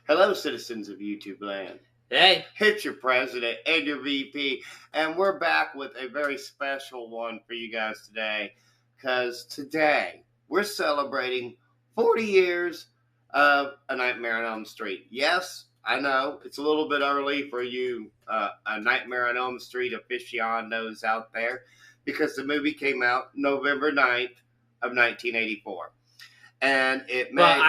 Hello, citizens of YouTube land. Hey, It's your president and your VP, and we're back with a very special one for you guys today. Because today we're celebrating 40 years of A Nightmare on Elm Street. Yes, I know it's a little bit early for you, A Nightmare on Elm Street aficionados out there, because the movie came out November 9th of 1984. And it well, made.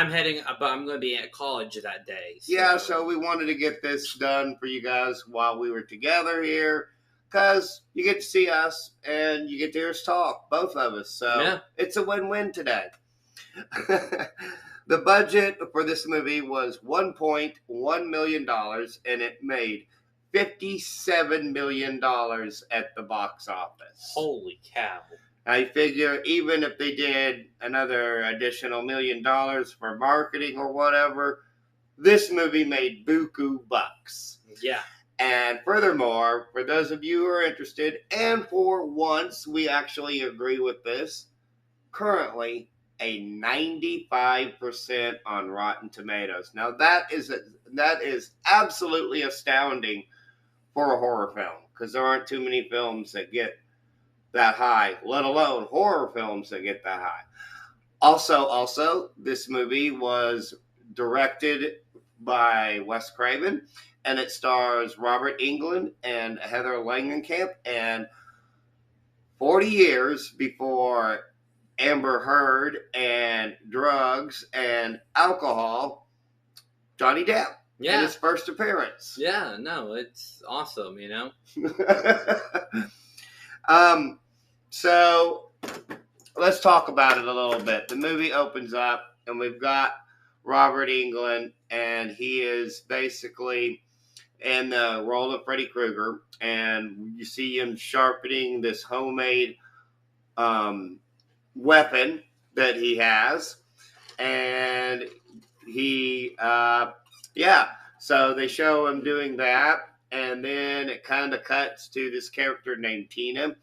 I'm going to be at college that day. Yeah, so we wanted to get this done for you guys while we were together here, because you get to see us and you get to hear us talk, both of us. So Yeah. It's a win-win today. The budget for this movie was $1.1 million, and it made $57 million at the box office. Holy cow. I figure even if they did another additional $1 million for marketing or whatever, this movie made buku bucks. Yeah. And furthermore, for those of you who are interested, and for once we actually agree with this, currently a 95% on Rotten Tomatoes. Now that is absolutely astounding for a horror film, because there aren't too many films that get that high, let alone horror films that get that high. Also, this movie was directed by Wes Craven, and it stars Robert Englund and Heather Langenkamp. And 40 years before Amber Heard and drugs and alcohol, Johnny Depp in his first appearance. Yeah, no, it's awesome, So let's talk about it a little bit. The movie opens up, and we've got Robert Englund, and he is basically in the role of Freddy Krueger, and you see him sharpening this homemade weapon that he has, and he, so they show him doing that, and then it kind of cuts to this character named Tina,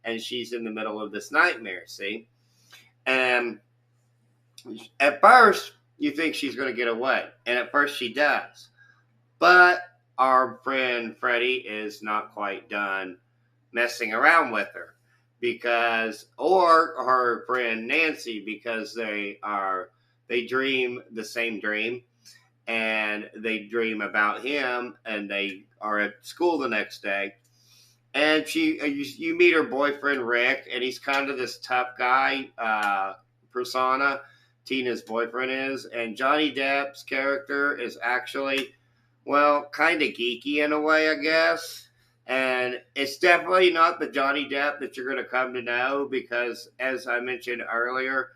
and she's in the middle of this nightmare, see? And at first, you think she's going to get away. And at first, she does. But our friend Freddy is not quite done messing around with her. Or her friend Nancy, because they dream the same dream. And they dream about him, and they are at school the next day. And you meet her boyfriend, Rick, and he's kind of this tough guy persona. Tina's boyfriend is. And Johnny Depp's character is actually, kind of geeky in a way, I guess. And it's definitely not the Johnny Depp that you're going to come to know, because, as I mentioned earlier,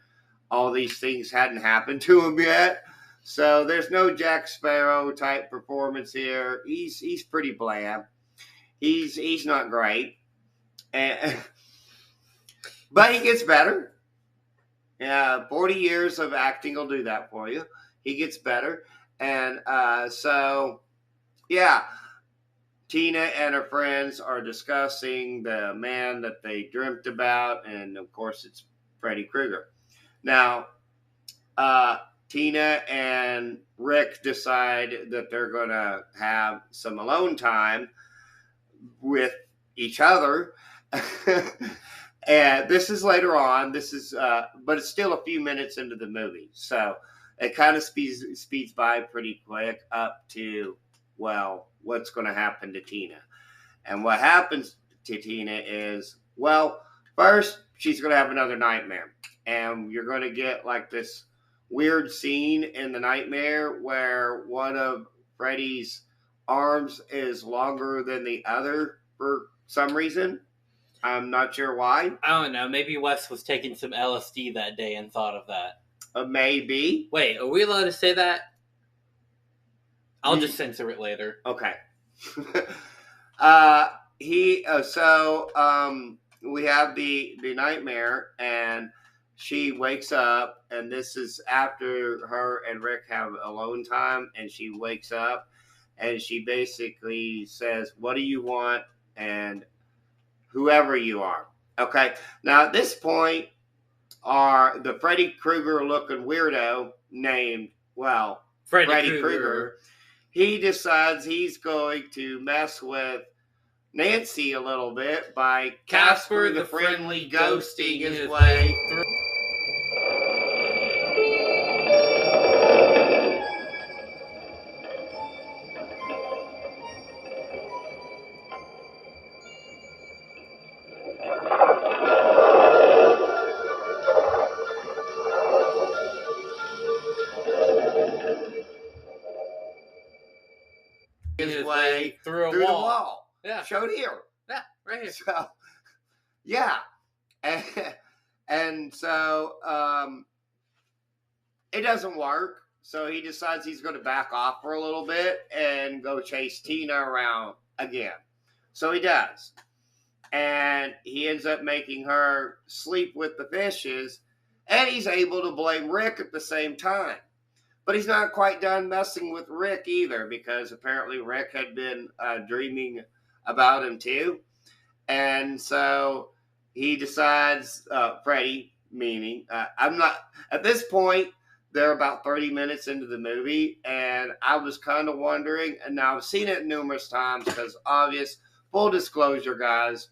all these things hadn't happened to him yet. So there's no Jack Sparrow type performance here. He's pretty bland. He's not great, but he gets better. 40 years of acting will do that for you. He gets better, and Tina and her friends are discussing the man that they dreamt about, and of course it's Freddy Krueger. Now, Tina and Rick decide that they're going to have some alone time with each other. And this is later on. But it's still a few minutes into the movie. So it kind of speeds by pretty quick up to, what's going to happen to Tina. And what happens to Tina is, first, she's going to have another nightmare. And you're going to get like this weird scene in the nightmare where one of Freddy's arms is longer than the other for some reason. I'm not sure why. I don't know. Maybe Wes was taking some LSD that day and thought of that. Maybe. Wait, are we allowed to say that? I'll just censor it later. Okay. We have the nightmare, and she wakes up, and this is after her and Rick have alone time, and she wakes up, and she basically says, "What do you want?" And whoever you are. Okay. Now, at this point, are the Freddy Krueger looking weirdo named, well, Freddy Krueger. He decides he's going to mess with Nancy a little bit by Casper the Friendly ghosting his way through his way through the wall. Yeah. Showed here. Yeah, right here. So, yeah. And so it doesn't work. So he decides he's going to back off for a little bit and go chase Tina around again. So he does. And he ends up making her sleep with the fishes. And he's able to blame Rick at the same time. But he's not quite done messing with Rick either, because apparently Rick had been dreaming about him too. And so he decides, Freddy, meaning, I'm not, at this point, they're about 30 minutes into the movie, and I was kind of wondering, and now I've seen it numerous times, because obvious, full disclosure, guys,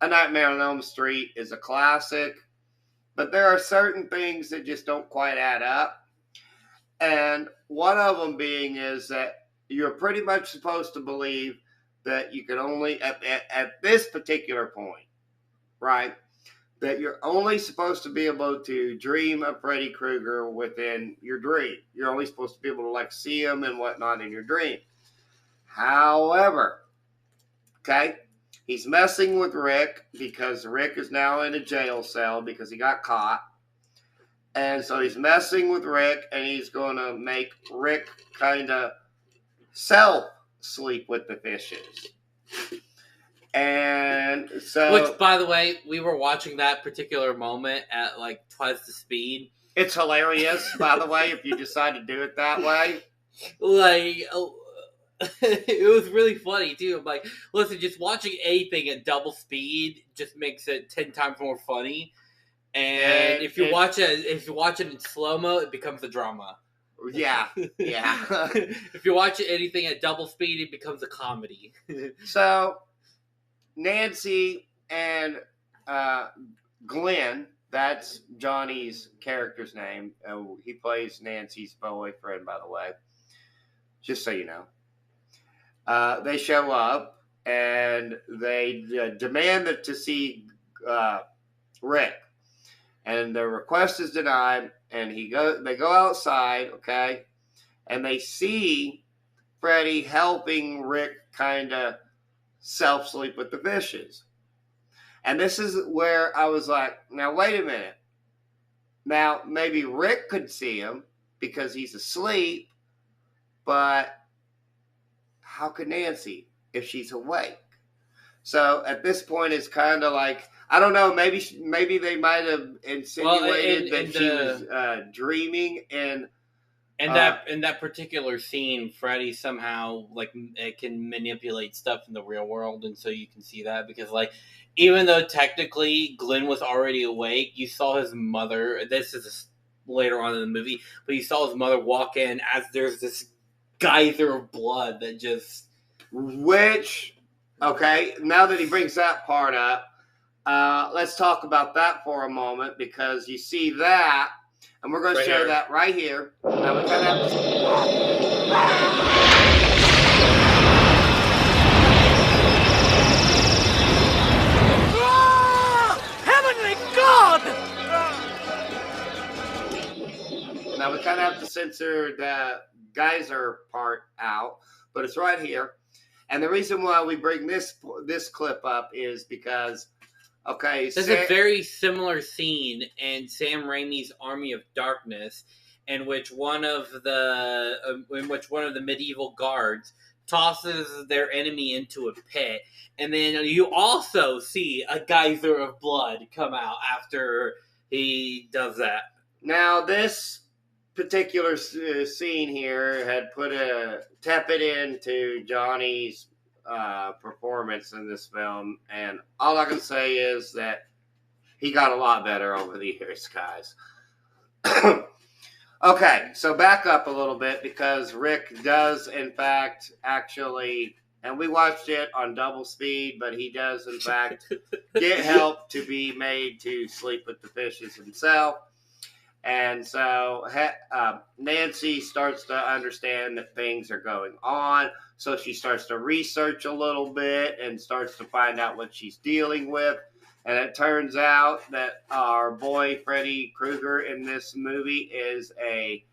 A Nightmare on Elm Street is a classic, but there are certain things that just don't quite add up. And one of them being is that you're pretty much supposed to believe that you can only, at this particular point, right, that you're only supposed to be able to dream of Freddy Krueger within your dream. You're only supposed to be able to, like, see him and whatnot in your dream. However, okay, he's messing with Rick because Rick is now in a jail cell because he got caught. And so he's messing with Rick, and he's going to make Rick kind of self-sleep with the fishes. And so... Which, by the way, we were watching that particular moment at, like, twice the speed. It's hilarious, by the way, if you decide to do it that way. Like, it was really funny, too. I'm like, listen, just watching anything at double speed just makes it 10 times more funny. And if you watch it in slow-mo, it becomes a drama. Yeah, yeah. If you watch anything at double speed, it becomes a comedy. So, Nancy and Glenn, that's Johnny's character's name. He plays Nancy's boyfriend, by the way. Just so you know. They show up, and they demand to see Rick. And the request is denied, and they go outside, okay, and they see Freddy helping Rick kind of self-sleep with the fishes. And this is where I was like, now wait a minute. Now, maybe Rick could see him because he's asleep, but how could Nancy if she's awake? So at this point, it's kind of like, I don't know, maybe they might have insinuated that she was dreaming. And in that particular scene, Freddy somehow, like, it can manipulate stuff in the real world, and so you can see that because, like, even though technically Glenn was already awake, you saw his mother. This is later on in the movie, but you saw his mother walk in as there's this geyser of blood that just. Which, okay, now that he brings that part up. Let's talk about that for a moment, because you see that, and we're going to show that right here. Now we're going to have Heavenly God! Now we kind of have to censor the geyser part out, but it's right here. And the reason why we bring this clip up is because, okay, there's a very similar scene in Sam Raimi's Army of Darkness, in which one of the medieval guards tosses their enemy into a pit, and then you also see a geyser of blood come out after he does that. Now, this particular scene here had put a tepid into Johnny's performance in this film, and all I can say is that He got a lot better over the years, guys. Okay, so back up a little bit because Rick does, in fact, actually, and we watched it on double speed, but he does, in fact, get help to be made to sleep with the fishes himself. And so Nancy starts to understand that things are going on. So she starts to research a little bit and starts to find out what she's dealing with. And it turns out that our boy Freddy Krueger in this movie is a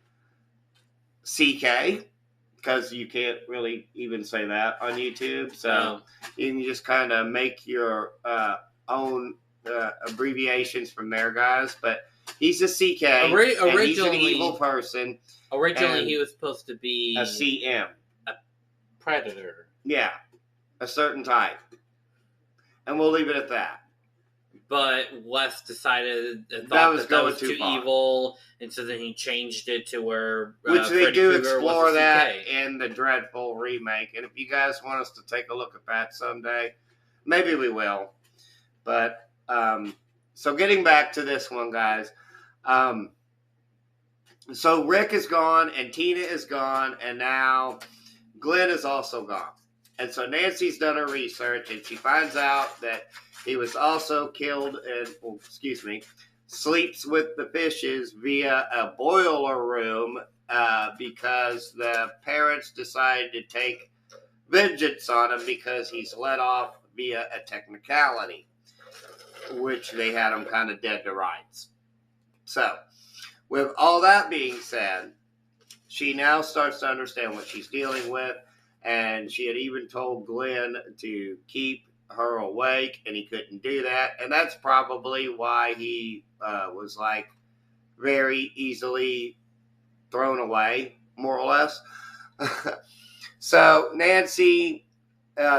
CK, because you can't really even say that on YouTube. So you can just kind of make your own abbreviations from there, guys. But he's a CK, and he's an evil person. Originally, he was supposed to be a CM. A predator. Yeah, a certain type. And we'll leave it at that. But Wes decided that was too evil, and so then he changed it to where which they Freddy do Krueger explore was a that CK. in the Dreadful remake. And if you guys want us to take a look at that someday, maybe we will. But so getting back to this one, guys. So Rick is gone, and Tina is gone, and now Glenn is also gone. And so Nancy's done her research, and she finds out that he was also killed sleeps with the fishes via a boiler room because the parents decided to take vengeance on him because he's let off via a technicality, which they had him kind of dead to rights. So, with all that being said, she now starts to understand what she's dealing with, and she had even told Glenn to keep her awake, and he couldn't do that, and that's probably why he was like very easily thrown away, more or less. So Nancy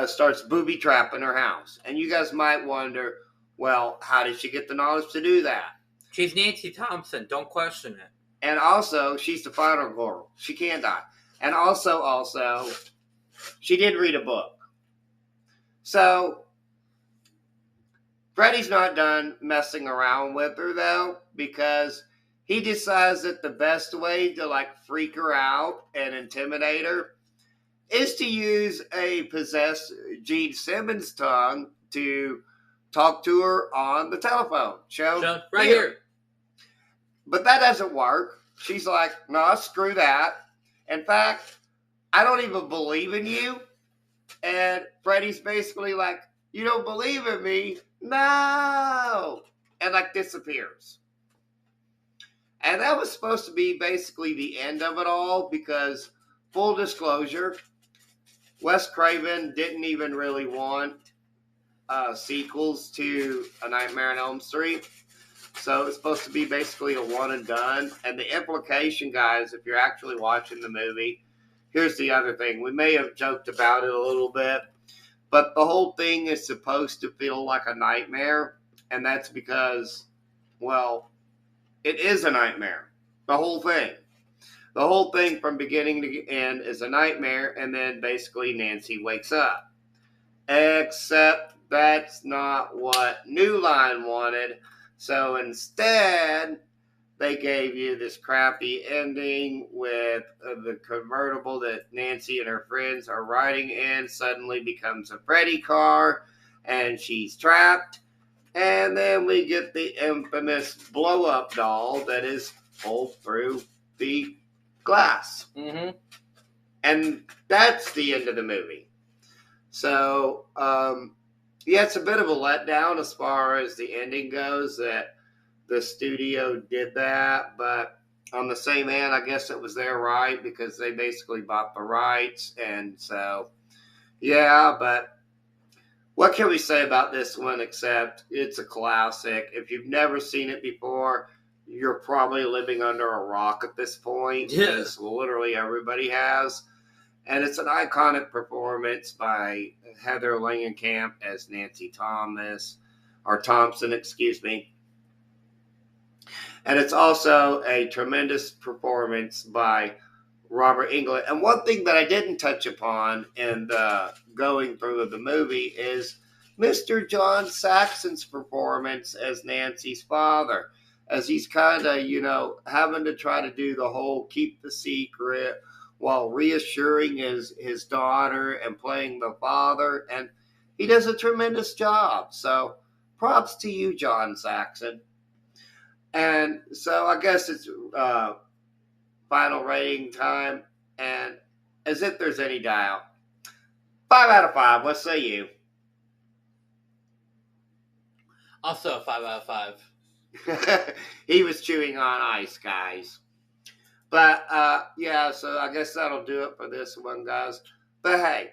starts booby trapping her house, and you guys might wonder, well, how did she get the knowledge to do that? She's Nancy Thompson, don't question it. And also, she's the final girl. She can't die. And also, she did read a book. So, Freddy's not done messing around with her, though, because he decides that the best way to, like, freak her out and intimidate her is to use a possessed Gene Simmons tongue to talk to her on the telephone. Show right here. But that doesn't work. She's like, no, screw that. In fact, I don't even believe in you. And Freddy's basically like, you don't believe in me? No. And like disappears. And that was supposed to be basically the end of it all because, full disclosure, Wes Craven didn't even really want sequels to A Nightmare on Elm Street. So it's supposed to be basically a one and done. And the implication, guys, if you're actually watching the movie, here's the other thing. We may have joked about it a little bit, but the whole thing is supposed to feel like a nightmare. And that's because, well, it is a nightmare. The whole thing. The whole thing from beginning to end is a nightmare. And then basically Nancy wakes up. Except that's not what New Line wanted. So instead, they gave you this crappy ending with the convertible that Nancy and her friends are riding in suddenly becomes a Freddy car, and she's trapped. And then we get the infamous blow-up doll that is pulled through the glass. Mm-hmm. And that's the end of the movie. So, yeah, it's a bit of a letdown as far as the ending goes that the studio did that. But on the same hand, I guess it was their right because they basically bought the rights. And so, yeah, but what can we say about this one except it's a classic? If you've never seen it before, you're probably living under a rock at this point. Because literally everybody has. And it's an iconic performance by Heather Langenkamp as Nancy Thompson, excuse me. And it's also a tremendous performance by Robert Englund. And one thing that I didn't touch upon in the going through of the movie is Mr. John Saxon's performance as Nancy's father, as he's kind of, having to try to do the whole keep the secret while reassuring his daughter and playing the father. And he does a tremendous job. So props to you, John Saxon. And so I guess it's final rating time. And as if there's any doubt, 5 out of 5. What say you? Also a 5 out of 5. He was chewing on ice, guys. But, yeah, so I guess that'll do it for this one, guys. But, hey,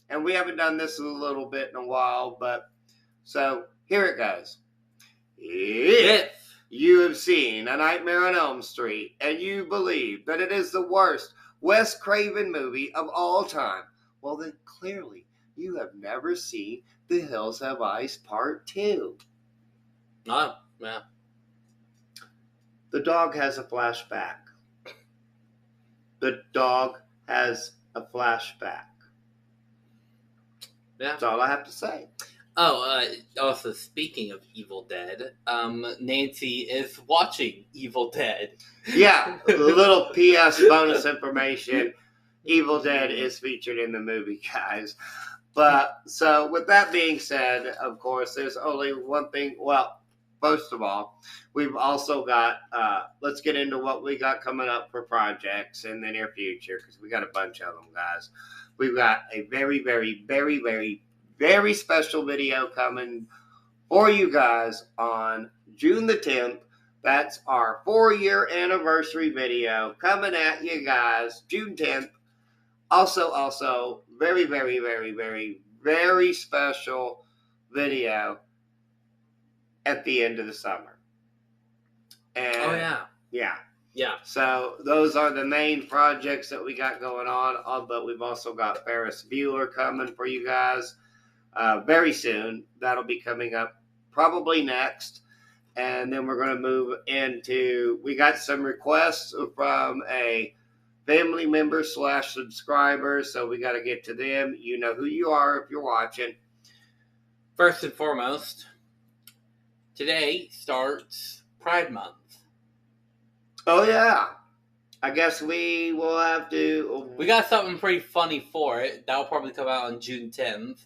and we haven't done this a little bit in a while, but, so, here it goes. If you have seen A Nightmare on Elm Street, and you believe that it is the worst Wes Craven movie of all time, well, then clearly you have never seen The Hills Have Eyes Part 2. Oh, yeah. The dog has a flashback. The dog has a flashback. Yeah. That's all I have to say. Oh, also speaking of Evil Dead, Nancy is watching Evil Dead. Yeah, a little PS bonus information. Evil Dead is featured in the movie, guys. But, so, with that being said, of course, there's only one thing. Well, first of all, we've also got, let's get into what we got coming up for projects in the near future, because we got a bunch of them, guys. We've got a very, very, very, very, very special video coming for you guys on June the 10th. That's our 4-year anniversary video coming at you guys, June 10th. Also, very, very, very, very, very special video at the end of the summer. And Oh, yeah. Yeah. Yeah. So those are the main projects that we got going on. But we've also got Ferris Bueller coming for you guys very soon. That'll be coming up probably next. And then we're going to move into, we got some requests from a family member / subscriber. So we got to get to them. You know who you are if you're watching. First and foremost, today starts Pride Month. Oh, yeah. I guess we will have to... We got something pretty funny for it. That'll probably come out on June 10th.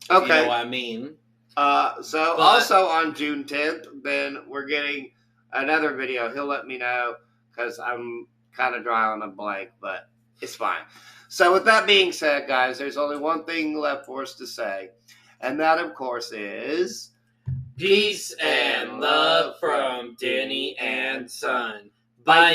Okay. You know what I mean. Also on June 10th, then we're getting another video. He'll let me know because I'm kind of dry on a blank, but it's fine. So with that being said, guys, there's only one thing left for us to say. And that, of course, is... Peace and love from Danny and Son. Bye.